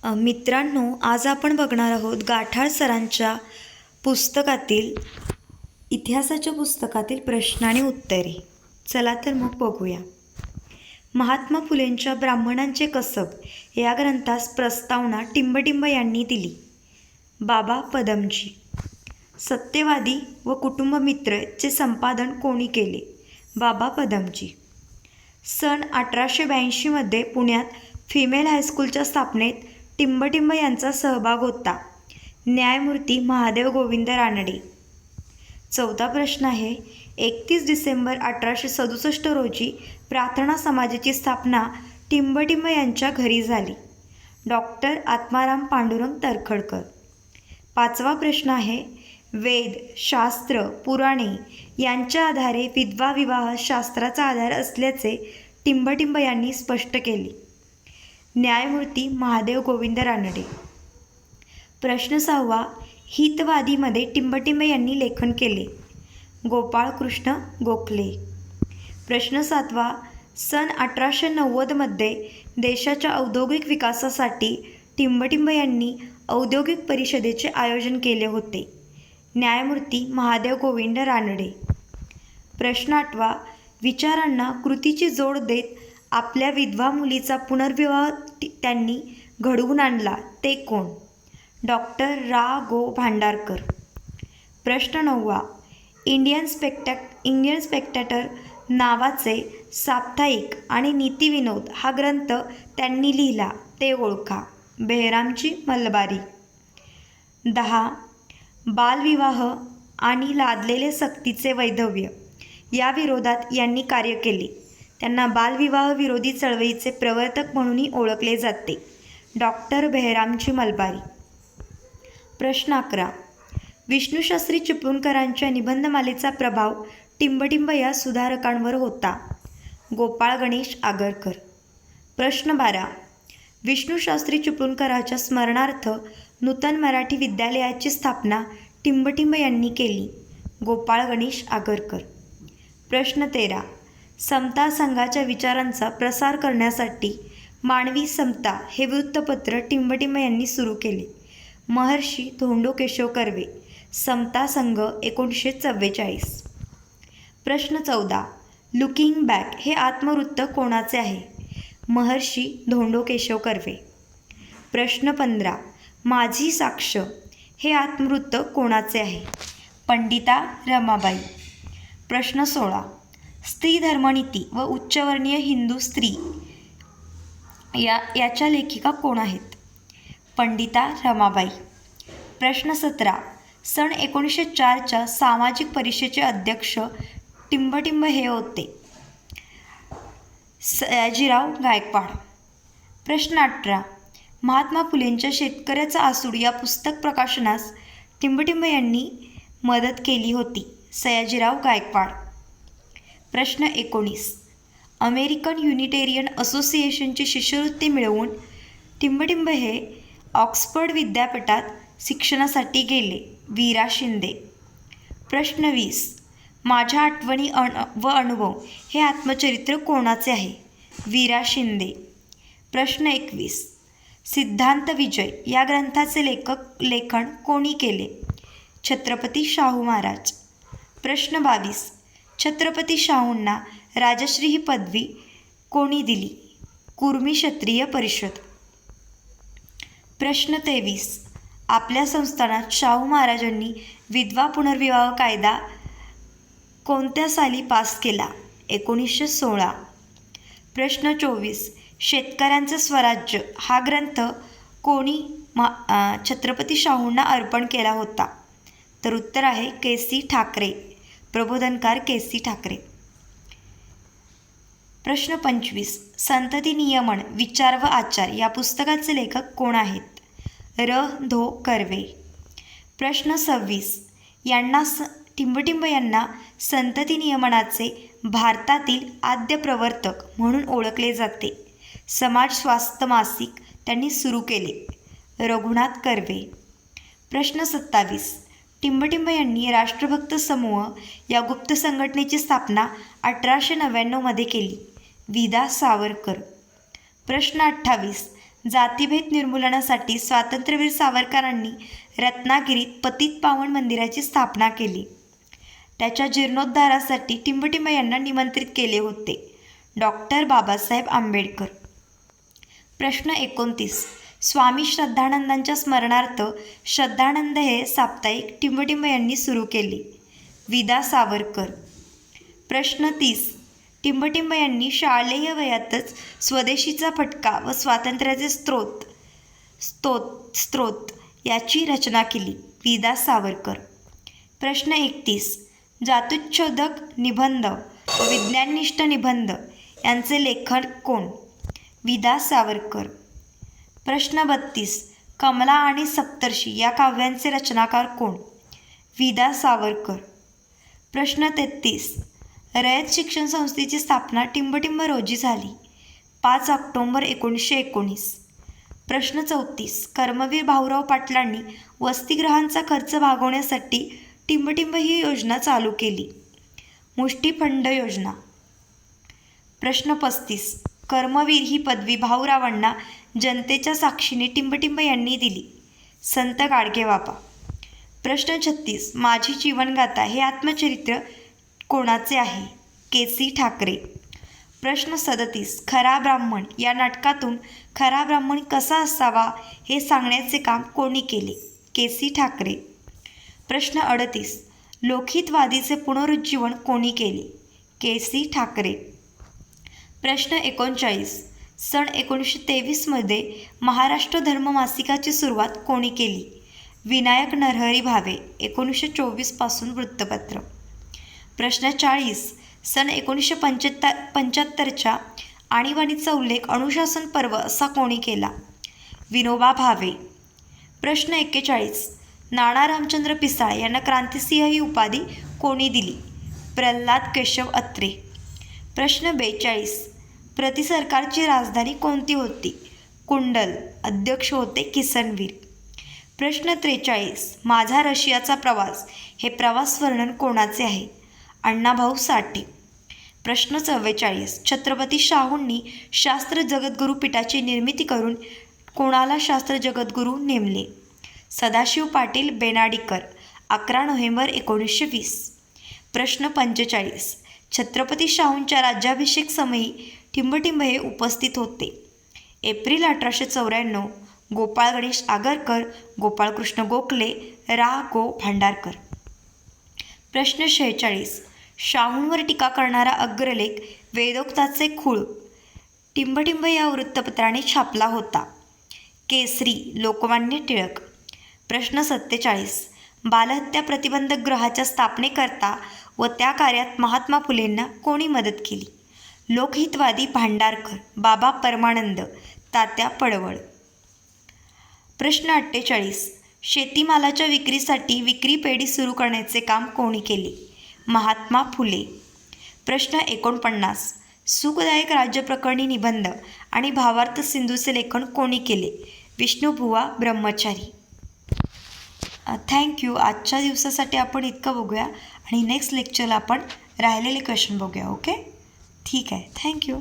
मित्रांनो, आज आपण बघणार आहोत गाठाळ सरांच्या पुस्तकातील इतिहासाच्या पुस्तकातील प्रश्न आणि उत्तरे. चला तर मग बघूया. महात्मा फुलेंच्या ब्राह्मणांचे कसब या ग्रंथास प्रस्तावना टिंबटिंब यांनी दिली. बाबा पदमजी. सत्यवादी व कुटुंबमित्र चे संपादन कोणी केले? बाबा पदमजी. सन 1882 मध्ये पुण्यात फिमेल हायस्कूलच्या स्थापनेत टिंबटिंब यांचा सहभाग होता. न्यायमूर्ती महादेव गोविंद रानडे. 14 प्रश्न आहे. 31 डिसेंबर 1867 रोजी प्रार्थना समाजाची स्थापना टिंबटिंब यांच्या घरी झाली. डॉक्टर आत्माराम पांडुरंग तर्खडकर. 5वा प्रश्न आहे. वेद, शास्त्र, पुराणे यांच्या आधारे विधवा विवाह शास्त्राचा आधार असल्याचे टिंबटिंब यांनी स्पष्ट केले. न्यायमूर्ती महादेव गोविंद रानडे. प्रश्न 6वा. हितवादीमध्ये टिंबटिंब यांनी लेखन केले. गोपाळकृष्ण गोखले. प्रश्न 7वा. सन 1890 मध्ये देशाच्या औद्योगिक विकासासाठी टिंबटिंब यांनी औद्योगिक परिषदेचे आयोजन केले होते. न्यायमूर्ती महादेव गोविंद रानडे. प्रश्न 8वा. विचारांना कृतीची जोड देत आपल्या विधवा मुलीचा पुनर्विवाह त्यांनी घडवून आणला ते कोण? डॉक्टर रा. गो. भांडारकर. प्रश्न 9वा. इंडियन स्पेक्टॅटर नावाचे साप्ताहिक आणि नीतिविनोद हा ग्रंथ त्यांनी लिहिला ते ओळखा. बेहरामजी मलबारी. 10. बालविवाह आणि लादलेले सक्तीचे वैधव्य या विरोधात यांनी कार्य केले. त्यांना बालविवाह विरोधी चळवळीचे प्रवर्तक म्हणूनही ओळखले जाते. डॉक्टर बेहरामजी मलबारी. प्रश्न 11. विष्णूशास्त्री चिपळूणकरांच्या निबंधमालेचा प्रभाव टिंबटिंब या सुधारकांवर होता. गोपाळ गणेश आगरकर. प्रश्न 12. विष्णूशास्त्री चिपळूणकरांच्या स्मरणार्थ नूतन मराठी विद्यालयाची स्थापना टिंबटिंब यांनी केली. गोपाळ गणेश आगरकर. प्रश्न 13. समता संघाच्या विचारांचा प्रसार करण्यासाठी मानवी समता हे वृत्तपत्र टिंबटिंब यांनी सुरू केले. महर्षी धोंडो केशव कर्वे. समता संघ 1944. प्रश्न 14. लुकिंग बॅक हे आत्मवृत्त कोणाचे आहे? महर्षी धोंडो केशव कर्वे. प्रश्न 15. माझी साक्ष हे आत्मवृत्त कोणाचे आहे? पंडिता रमाबाई. प्रश्न 16. स्त्री धर्मनीती व उच्चवर्णीय हिंदू स्त्री याच्या लेखिका कोण आहेत? पंडिता रमाबाई. प्रश्न 17. सन 1904च्या सामाजिक परिषदेचे अध्यक्ष टिंबटिंब हे होते. सयाजीराव गायकवाड. प्रश्न 18. महात्मा फुलेंच्या शेतकऱ्याचा आसूड या पुस्तक प्रकाशनास टिंबटिंब यांनी मदत केली होती. सयाजीराव गायकवाड. प्रश्न 19. अमेरिकन युनिटेरियन असोसिएशनची शिष्यवृत्ती मिळवून टिंबटिंब हे ऑक्सफर्ड विद्यापीठात शिक्षणासाठी गेले. वीरा शिंदे. प्रश्न 20. माझ्या आठवणी व अनुभव हे आत्मचरित्र कोणाचे आहे? वीरा शिंदे. प्रश्न 21. सिद्धांत विजय या ग्रंथाचे लेखन कोणी केले? छत्रपती शाहू महाराज. प्रश्न 22. छत्रपती शाहूंना राजश्री ही पदवी कोणी दिली? कुर्मी क्षत्रिय परिषद. प्रश्न 23. आपल्या संस्थानात शाहू महाराजांनी विधवा पुनर्विवाह कायदा कोणत्या साली पास केला? 1916. प्रश्न 24. शेतकऱ्यांचे स्वराज्य हा ग्रंथ कोणी छत्रपती शाहूंना अर्पण केला होता? तर उत्तर आहे के.सी. ठाकरे. प्रबोधनकार के.सी. ठाकरे. प्रश्न 25. संतती नियमन विचार व आचार या पुस्तकाचे लेखक कोण आहेत? र. धो. कर्वे. प्रश्न 26. टिंबटिंब यांना संतती नियमनाचे भारतातील आद्य प्रवर्तक म्हणून ओळखले जाते. समाज स्वास्थ्य मासिक त्यांनी सुरू केले. रघुनाथ कर्वे. प्रश्न 27. टिंबटिंब यांनी राष्ट्रभक्त समूह या गुप्त संघटनेची स्थापना 1899 मध्ये केली. विदा सावरकर. प्रश्न 28. जातिभेद निर्मूलनासाठी स्वातंत्र्यवीर सावरकरांनी रत्नागिरीत पतित पावन मंदिराची स्थापना केली. त्याच्या जीर्णोद्धारासाठी टिंबटिंब यांना निमंत्रित केले होते. डॉक्टर बाबासाहेब आंबेडकर. प्रश्न 29. स्वामी श्रद्धानंदांच्या स्मरणार्थ श्रद्धानंद हे साप्ताहिक टिंबटिंब यांनी सुरू केले. विदा सावरकर. प्रश्न 30. टिंबटिंब यांनी शालेय वयातच स्वदेशीचा फटका व स्वातंत्र्याचे स्त्रोत याची रचना केली. विदा सावरकर. प्रश्न 31. जात्युच्छोदक निबंध व विज्ञाननिष्ठ निबंध यांचे लेखन कोण? विदा सावरकर. प्रश्न 32. कमला आणि सप्तर्षी या काव्यांचे रचनाकार कोण? विदा सावरकर. प्रश्न 33. रयत शिक्षण संस्थेची स्थापना टिंबटिंब रोजी झाली. 5 ऑक्टोबर 1919. प्रश्न 34. कर्मवीर भाऊराव पाटलांनी वसतिगृहांचा खर्च भागवण्यासाठी टिंबटिंब ही योजना चालू केली. मुष्टीफंड योजना. प्रश्न 35. कर्मवीर ही पदवी भाऊरावांना जनतेच्या साक्षीने टिंबटिंब यांनी दिली. संत गाडगेबाबा. प्रश्न 36. माझी जीवनगाथा हे आत्मचरित्र कोणाचे आहे? के.सी. ठाकरे. प्रश्न 37. खरा ब्राह्मण या नाटकातून खरा ब्राह्मण कसा असावा हे सांगण्याचे काम कोणी केले? के.सी. ठाकरे. प्रश्न 38. लोकहितवादीचे पुनरुज्जीवन कोणी केले? के.सी. ठाकरे. प्रश्न 39. सन 1923 महाराष्ट्र धर्म मासिकाची सुरुवात कोणी केली? विनायक नरहरी भावे. 1924 वृत्तपत्र. प्रश्न 40. सन 1975 आणीबाणीचा उल्लेख अनुशासन पर्व असा कोणी केला? विनोबा भावे. प्रश्न 41. नाना रामचंद्र पिसाळ यांना क्रांतिसिंह ही उपाधी कोणी दिली? प्रल्हाद केशव अत्रे. प्रश्न 42. प्रति सरकारची राजधानी कोणती होती? कुंडल. अध्यक्ष होते किसनवीर. प्रश्न 43. माझा रशियाचा प्रवास हे प्रवास वर्णन कोणाचे आहे? अण्णाभाऊ साठे. प्रश्न 44. छत्रपती शाहूंनी शास्त्र जगद्गुरू पीठाची निर्मिती करून कोणाला शास्त्र जगद्गुरू नेमले? सदाशिव पाटील बेनाडीकर. 11 नोव्हेंबर 1920. प्रश्न 45. छत्रपती शाहूंच्या राज्याभिषेक समयी टिंबटिंब हे उपस्थित होते. एप्रिल 1894. गोपाळ गणेश आगरकर, गोपाळकृष्ण गोखले, रा. गो. भांडारकर. प्रश्न 46. शाहूंवर टीका करणारा अग्रलेख वेदोक्ताचे खूळ टिंबटिंब या वृत्तपत्राने छापला होता. केसरी. लोकमान्य टिळक. प्रश्न 47. बालहत्या प्रतिबंधक गृहाच्या स्थापनेकरता व त्या कार्यात महात्मा फुलेंना कोणी मदत केली? लोकहितवादी भांडारकर, बाबा परमानंद, तात्या पडवळ. प्रश्न 48. शेतीमालाच्या विक्रीसाठी विक्री पेढी सुरू करण्याचे काम कोणी केले? महात्मा फुले. प्रश्न 49. सुखदायक राज्यप्रकरणी निबंध आणि भावार्थ सिंधूचे लेखन कोणी केले? विष्णुबुवा ब्रह्मचारी. थँक्यू. आजच्या दिवसासाठी आपण इतकं बघूया आणि नेक्स्ट लेक्चरला आपण राहिलेले क्वेश्चन बघूया. ओके, ठीक आहे. थँक्यू.